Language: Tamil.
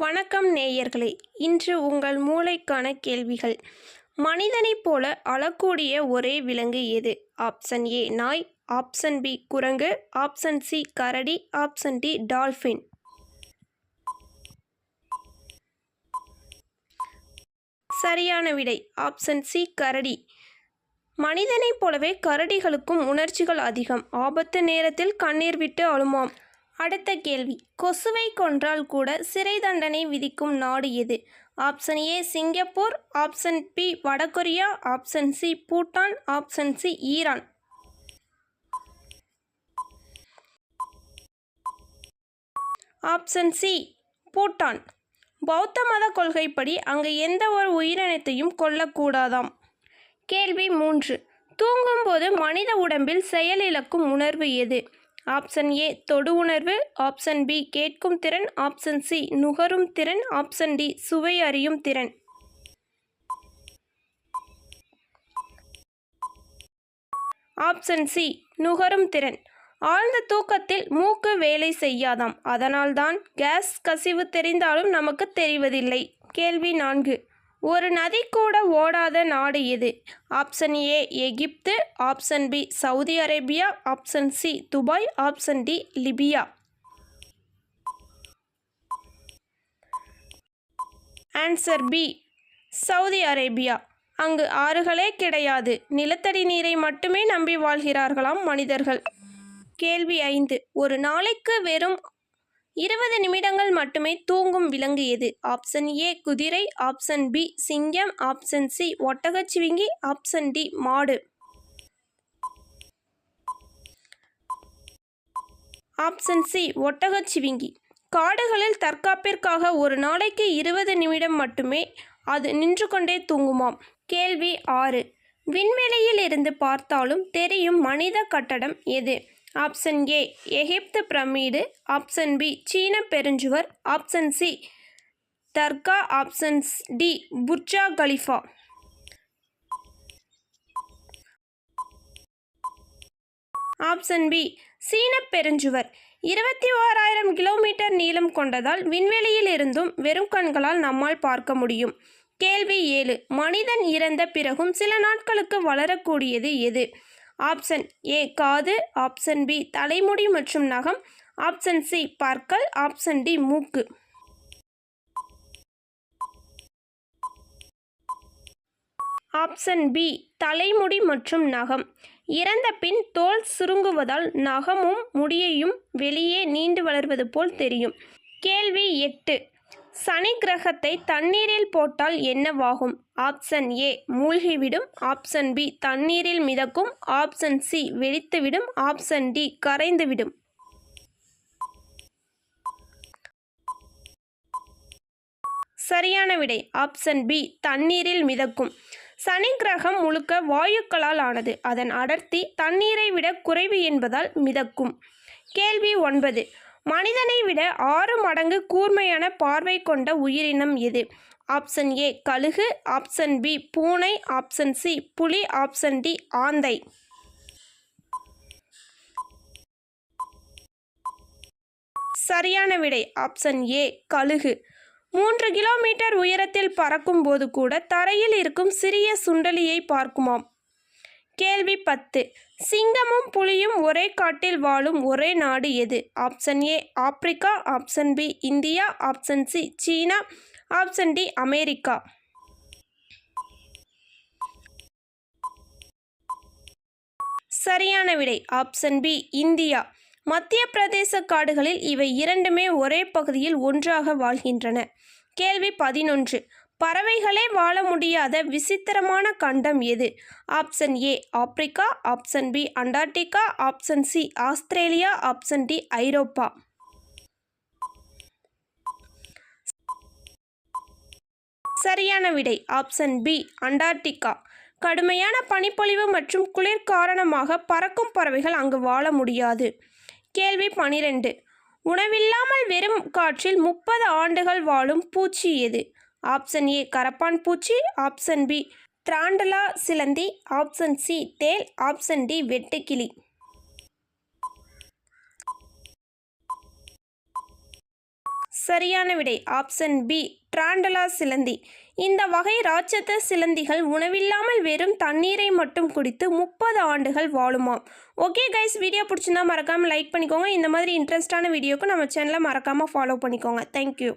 வணக்கம் நேயர்களே. இன்று உங்கள் மூளைக்கான கேள்விகள். மனிதனைப் போல அழக்கூடிய ஒரே விலங்கு எது? ஆப்ஷன் ஏ நாய், ஆப்ஷன் பி குரங்கு, ஆப்ஷன் சி கரடி, ஆப்ஷன் டி டால்ஃபின். சரியான விடை ஆப்ஷன் சி கரடி. மனிதனைப் போலவே கரடிகளுக்கும் உணர்ச்சிகள் அதிகம். ஆபத்து நேரத்தில் கண்ணீர் விட்டு அழுமாம். அடுத்த கேள்வி. கொசுவை கொன்றால் கூட சிறை தண்டனை விதிக்கும் நாடு எது? Option A Singapore, option B வடகொரியா, option C Bhutan, option C Iran. Option C Bhutan. பௌத்த மத கொள்கைப்படி அங்கு எந்த ஒரு உயிரினத்தையும் கொல்லக்கூடாதாம். கேள்வி 3. தூங்கும்போது மனித உடம்பில் செயலிழக்கும் உணர்வு எது? ஆப்ஷன் ஏ தொடு உணர்வு, ஆப்ஷன் பி கேட்கும் திறன், ஆப்ஷன் சி நுகரும் திறன், ஆப்ஷன் டி சுவை அறியும் திறன். ஆப்ஷன் சி நுகரும் திறன். ஆழ்ந்த தூக்கத்தில் மூக்கு வேலை செய்யாதாம். அதனால்தான் கேஸ் கசிவு தெரிந்தாலும் நமக்கு தெரிவதில்லை. கேள்வி 4. ஒரு நதி கூட ஓடாத நாடு எது? Option A Egypt, option B Saudi Arabia, option C Dubai, option D Libya. Answer B Saudi Arabia. அங்கு ஆறுகளே கிடையாது. நிலத்தடி நீரை மட்டுமே நம்பி வாழ்கிறார்களாம் மனிதர்கள். கேள்வி 5. ஒரு நாளைக்கு வெறும் 20 நிமிடங்கள் மட்டுமே தூங்கும் விலங்கு எது? ஆப்ஷன் ஏ குதிரை, ஆப்ஷன் பி சிங்கம், ஆப்ஷன் சி ஒட்டகச்சிவிங்கி, ஆப்ஷன் டி மாடு. ஆப்ஷன் சி ஒட்டகச்சிவிங்கி. காடுகளில் தற்காப்பிற்காக ஒரு நாளைக்கு 20 நிமிடம் மட்டுமே அது நின்று கொண்டே தூங்குமாம். கேள்வி 6. விண்வெளியில் இருந்து பார்த்தாலும் தெரியும் மனித கட்டடம் எது? ஆப்ஷன் ஏ எகிப்து பிரமிடு, ஆப்ஷன் பி சீன பெருஞ்சுவர், ஆப்ஷன் சி தர்கா, option D Burj Khalifa. Option B சீன பெருஞ்சுவர் 21,000 கிலோமீட்டர் நீளம் கொண்டதால் விண்வெளியில் இருந்தும் வெறும் கண்களால் நம்மால் பார்க்க முடியும். கேள்வி 7. மனிதன் இறந்த பிறகும் சில நாட்களுக்கு வளரக்கூடியது எது? ஆப்ஷன் ஏ காது, ஆப்ஷன் பி தலைமுடி மற்றும் நகம், ஆப்ஷன் சி பற்கள், ஆப்ஷன் டி மூக்கு. ஆப்ஷன் பி தலைமுடி மற்றும் நகம். இறந்த பின் தோல் சுருங்குவதால் நகமும் முடியையும் வெளியே நீண்டு வளர்வது போல் தெரியும். கேள்வி 8. சனி கிரகத்தை தண்ணீரில் போட்டால் என்னவாகும்? ஆப்ஷன் ஏ மூழ்கிவிடும், ஆப்ஷன் பி தண்ணீரில் மிதக்கும், ஆப்ஷன் சி வெடித்துவிடும், ஆப்ஷன் டி கரைந்துவிடும். சரியான விடை ஆப்ஷன் பி தண்ணீரில் மிதக்கும். சனி கிரகம் முழுக்க வாயுக்களால் ஆனது. அதன் அடர்த்தி தண்ணீரை விட குறைவு என்பதால் மிதக்கும். கேள்வி 9. மனிதனை விட 6 மடங்கு கூர்மையான பார்வை கொண்ட உயிரினம் எது? ஆப்ஷன் ஏ கழுகு, ஆப்ஷன் பி பூனை, ஆப்ஷன் சி புலி, ஆப்ஷன் டி ஆந்தை. சரியான விடை ஆப்ஷன் ஏ கழுகு. 3 கிலோமீட்டர் உயரத்தில் பறக்கும் போது கூட தரையில் இருக்கும் சிறிய சுண்டலியை பார்க்குமாம். கேள்வி 10. சிங்கமும் புலியும் ஒரே காட்டில் வாழும் ஒரே நாடு எது? Option A Africa, option B India, option C China, option D America. சரியான விடை ஆப்ஷன் பி இந்தியா. மத்திய பிரதேச காடுகளில் இவை இரண்டுமே ஒரே பகுதியில் ஒன்றாக வாழ்கின்றன. கேள்வி 11. பறவைகளே வாழ முடியாத விசித்திரமான கண்டம் எது? Option A Africa, option B Antarctica, option C Australia, option D ஐரோப்பா. சரியான விடை ஆப்ஷன் பி அண்டார்டிகா. கடுமையான பனிப்பொழிவு மற்றும் குளிர் காரணமாக பறக்கும் பறவைகள் அங்கு வாழ முடியாது. கேள்வி 12. உணவில்லாமல் வெறும் காற்றில் 30 ஆண்டுகள் வாழும் பூச்சி எது? ஆப்ஷன் ஏ கரப்பான் பூச்சி, ஆப்ஷன் பி டிராண்டலா சிலந்தி, ஆப்ஷன் சி தேல், ஆப்ஷன் டி வெட்டுக்கிளி. சரியான விடை ஆப்ஷன் பி டிராண்டலா சிலந்தி. இந்த வகை ராட்சத சிலந்திகள் உணவில்லாமல் வெறும் தண்ணீரை மட்டும் குடித்து 30 ஆண்டுகள் வாழுமாம். ஓகே கைஸ், வீடியோ பிடிச்சிருந்தா மறக்காமல் லைக் பண்ணிக்கோங்க. இந்த மாதிரி இன்ட்ரெஸ்டான வீடியோக்கு நம்ம சேனலை மறக்காமல் ஃபாலோ பண்ணிக்கோங்க. தேங்க்யூ.